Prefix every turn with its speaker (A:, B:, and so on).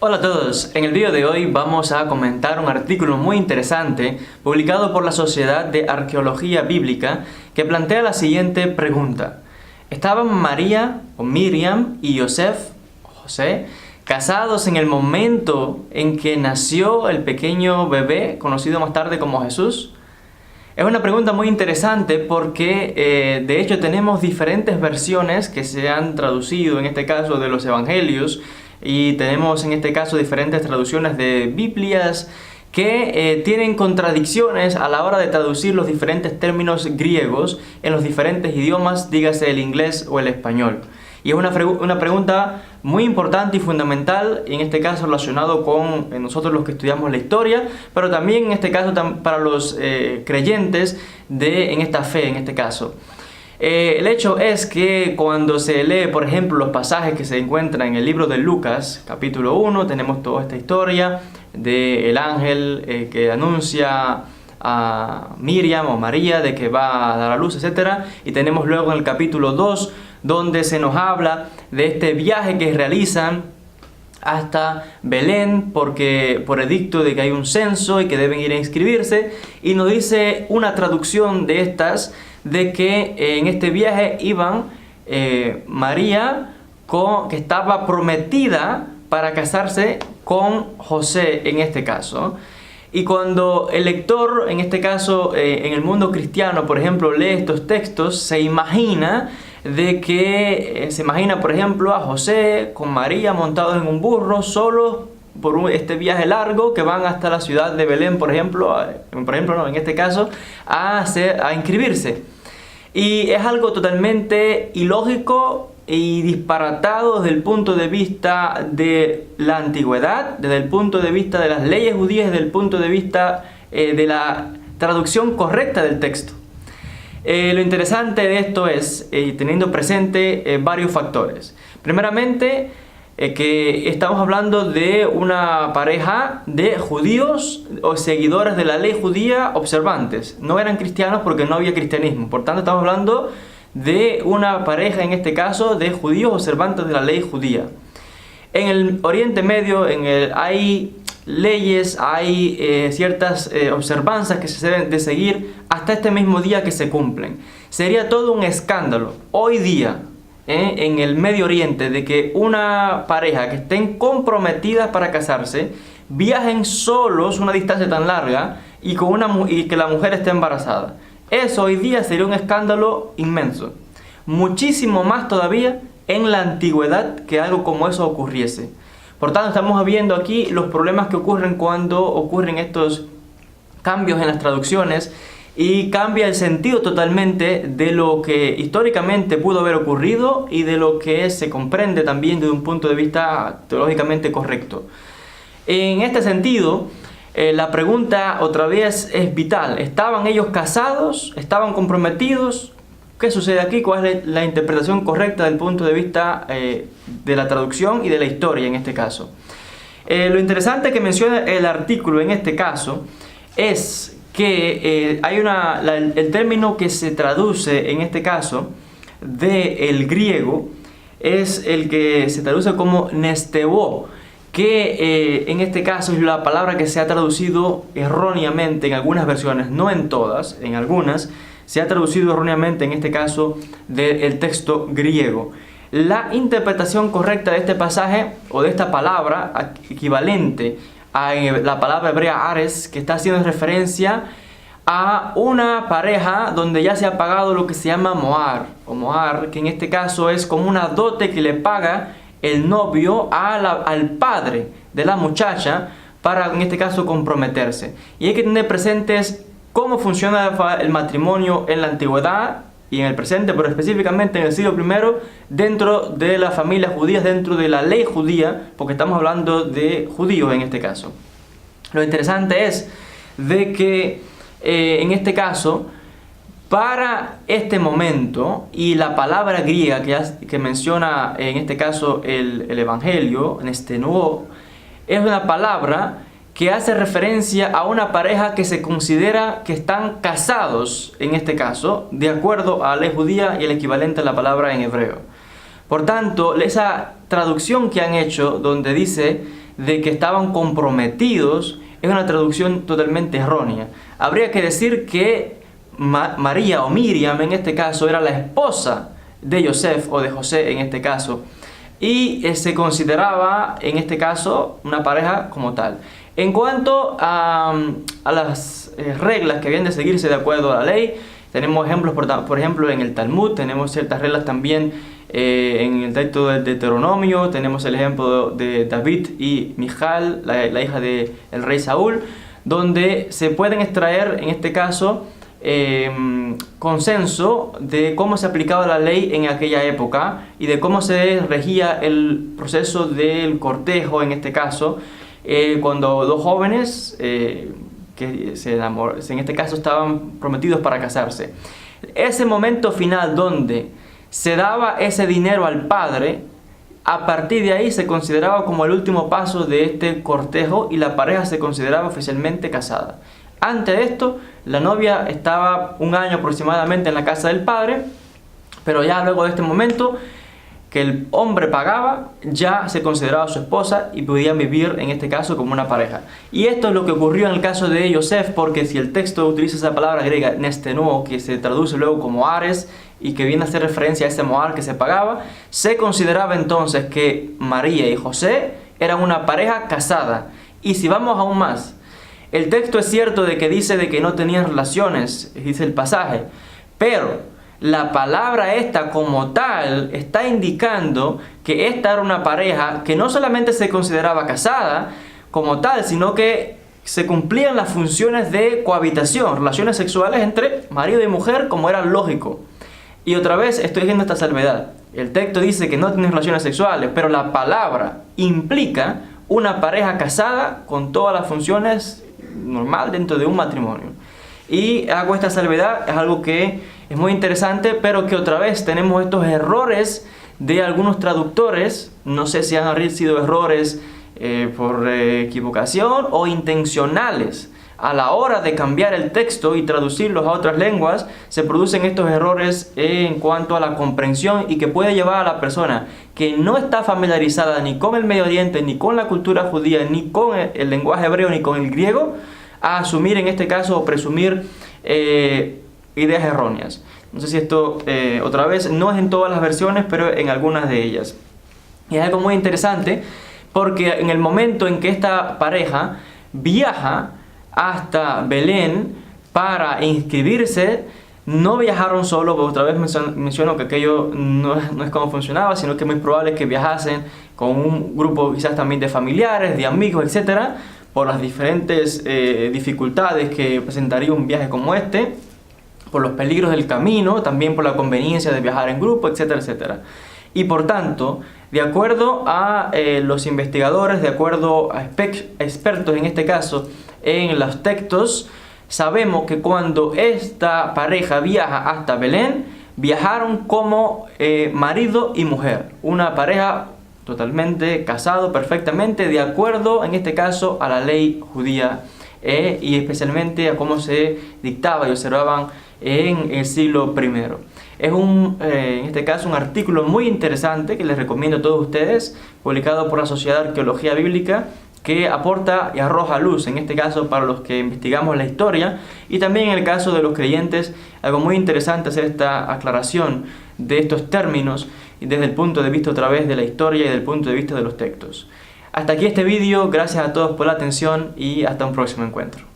A: Hola a todos, en el vídeo de hoy vamos a comentar un artículo muy interesante publicado por la Sociedad de Arqueología Bíblica que plantea la siguiente pregunta. ¿Estaban María o Miriam y José, casados en el momento en que nació el pequeño bebé conocido más tarde como Jesús? Es una pregunta muy interesante porque de hecho tenemos diferentes versiones que se han traducido en este caso de los evangelios y tenemos en este caso diferentes traducciones de Biblias que tienen contradicciones a la hora de traducir los diferentes términos griegos en los diferentes idiomas, dígase el inglés o el español. Y es una pregunta muy importante y fundamental, en este caso relacionado con nosotros los que estudiamos la historia, pero también en este caso para los creyentes en esta fe, en este caso. El hecho es que cuando se lee, por ejemplo, los pasajes que se encuentran en el libro de Lucas, capítulo 1, tenemos toda esta historia del ángel que anuncia a Miriam o María de que va a dar a luz, etc. Y tenemos luego en el capítulo 2, donde se nos habla de este viaje que realizan hasta Belén por edicto de que hay un censo y que deben ir a inscribirse, y nos dice una traducción de estas de que en este viaje iban María que estaba prometida para casarse con José en este caso. Y cuando el lector, en este caso en el mundo cristiano, por ejemplo, lee estos textos, se imagina, por ejemplo, a José con María montados en un burro, solos por este viaje largo, que van hasta la ciudad de Belén, en este caso, a inscribirse. Y es algo totalmente ilógico y disparatado desde el punto de vista de la antigüedad, desde el punto de vista de las leyes judías, desde el punto de vista de la traducción correcta del texto. Lo interesante de esto es, teniendo presente varios factores. Primeramente, que estamos hablando de una pareja de judíos o seguidores de la ley judía observantes. No eran cristianos porque no había cristianismo. Por tanto, estamos hablando de una pareja, en este caso, de judíos observantes de la ley judía. En el Oriente Medio hay leyes, hay ciertas observanzas que se deben de seguir hasta este mismo día que se cumplen. Sería todo un escándalo hoy día en el Medio Oriente de que una pareja que estén comprometidas para casarse viajen solos una distancia tan larga y que la mujer esté embarazada. Eso hoy día sería un escándalo inmenso. Muchísimo más todavía en la antigüedad que algo como eso ocurriese. Por tanto, estamos viendo aquí los problemas que ocurren cuando ocurren estos cambios en las traducciones y cambia el sentido totalmente de lo que históricamente pudo haber ocurrido y de lo que se comprende también desde un punto de vista teológicamente correcto. En este sentido, la pregunta otra vez es vital. ¿Estaban ellos casados? ¿Estaban comprometidos? ¿Qué sucede aquí? ¿Cuál es la interpretación correcta del punto de vista de la traducción y de la historia en este caso? Lo interesante que menciona el artículo en este caso es que el término que se traduce en este caso del griego es el que se traduce como nestebo, que en este caso es la palabra que se ha traducido erróneamente en algunas versiones, no en todas, en algunas se ha traducido erróneamente en este caso del texto griego. La interpretación correcta de este pasaje o de esta palabra equivalente a la palabra hebrea ares, que está haciendo referencia a una pareja donde ya se ha pagado lo que se llama mohar, que en este caso es como una dote que le paga el novio al padre de la muchacha para, en este caso, comprometerse. Y hay que tener presentes cómo funciona el matrimonio en la antigüedad y en el presente, pero específicamente en el siglo I, dentro de las familias judías, dentro de la ley judía, porque estamos hablando de judíos en este caso. Lo interesante es de que en este caso, para este momento, y la palabra griega que menciona en este caso el Evangelio, nestenuo, es una palabra que hace referencia a una pareja que se considera que están casados, en este caso, de acuerdo a la ley judía y el equivalente a la palabra en hebreo. Por tanto, esa traducción que han hecho, donde dice de que estaban comprometidos es una traducción totalmente errónea. Habría que decir que María o Miriam en este caso era la esposa de Yosef o de José en este caso, y se consideraba en este caso una pareja como tal. En cuanto a las reglas que habían de seguirse de acuerdo a la ley, tenemos ejemplos, por ejemplo, en el Talmud, tenemos ciertas reglas también en el texto del Deuteronomio, tenemos el ejemplo de David y Michal, la hija del rey Saúl, donde se pueden extraer, en este caso, consenso de cómo se aplicaba la ley en aquella época y de cómo se regía el proceso del cortejo, en este caso, cuando dos jóvenes que en este caso estaban prometidos para casarse. Ese momento final donde se daba ese dinero al padre, a partir de ahí se consideraba como el último paso de este cortejo y la pareja se consideraba oficialmente casada. Antes de esto, la novia estaba un año aproximadamente en la casa del padre, pero ya luego de este momento que el hombre pagaba, ya se consideraba su esposa y podían vivir en este caso como una pareja. Y esto es lo que ocurrió en el caso de Yosef, porque si el texto utiliza esa palabra griega nestenó, que se traduce luego como Ares y que viene a hacer referencia a ese mohar que se pagaba, se consideraba entonces que María y José eran una pareja casada. Y si vamos aún más, el texto es cierto de que dice de que no tenían relaciones, dice el pasaje, pero la palabra esta como tal está indicando que esta era una pareja que no solamente se consideraba casada como tal, sino que se cumplían las funciones de cohabitación, relaciones sexuales entre marido y mujer como era lógico. Y otra vez estoy haciendo esta salvedad. El texto dice que no tienen relaciones sexuales, pero la palabra implica una pareja casada con todas las funciones normal dentro de un matrimonio. Y hago esta salvedad, es algo que es muy interesante, pero que otra vez tenemos estos errores de algunos traductores. No sé si han sido errores por equivocación o intencionales. A la hora de cambiar el texto y traducirlos a otras lenguas, se producen estos errores en cuanto a la comprensión y que puede llevar a la persona que no está familiarizada ni con el Medio Oriente, ni con la cultura judía, ni con el lenguaje hebreo, ni con el griego, a asumir en este caso o presumir ideas erróneas. No sé si esto, otra vez, no es en todas las versiones, pero en algunas de ellas. Y es algo muy interesante porque en el momento en que esta pareja viaja hasta Belén para inscribirse, no viajaron solo, porque otra vez menciono que aquello no es como funcionaba, sino que es muy probable que viajasen con un grupo quizás también de familiares, de amigos, etcétera, por las diferentes dificultades que presentaría un viaje como este, por los peligros del camino, también por la conveniencia de viajar en grupo, etcétera, etcétera. Y por tanto, de acuerdo a los investigadores, de acuerdo a expertos en este caso en los textos, sabemos que cuando esta pareja viaja hasta Belén, viajaron como marido y mujer, una pareja totalmente casado perfectamente de acuerdo en este caso a la ley judía y especialmente a cómo se dictaba y observaban en el siglo I. Es en este caso un artículo muy interesante que les recomiendo a todos ustedes, publicado por la Sociedad de Arqueología Bíblica, que aporta y arroja luz, en este caso para los que investigamos la historia, y también en el caso de los creyentes, algo muy interesante hacer esta aclaración de estos términos desde el punto de vista otra vez de la historia y del punto de vista de los textos. Hasta aquí este vídeo, gracias a todos por la atención y hasta un próximo encuentro.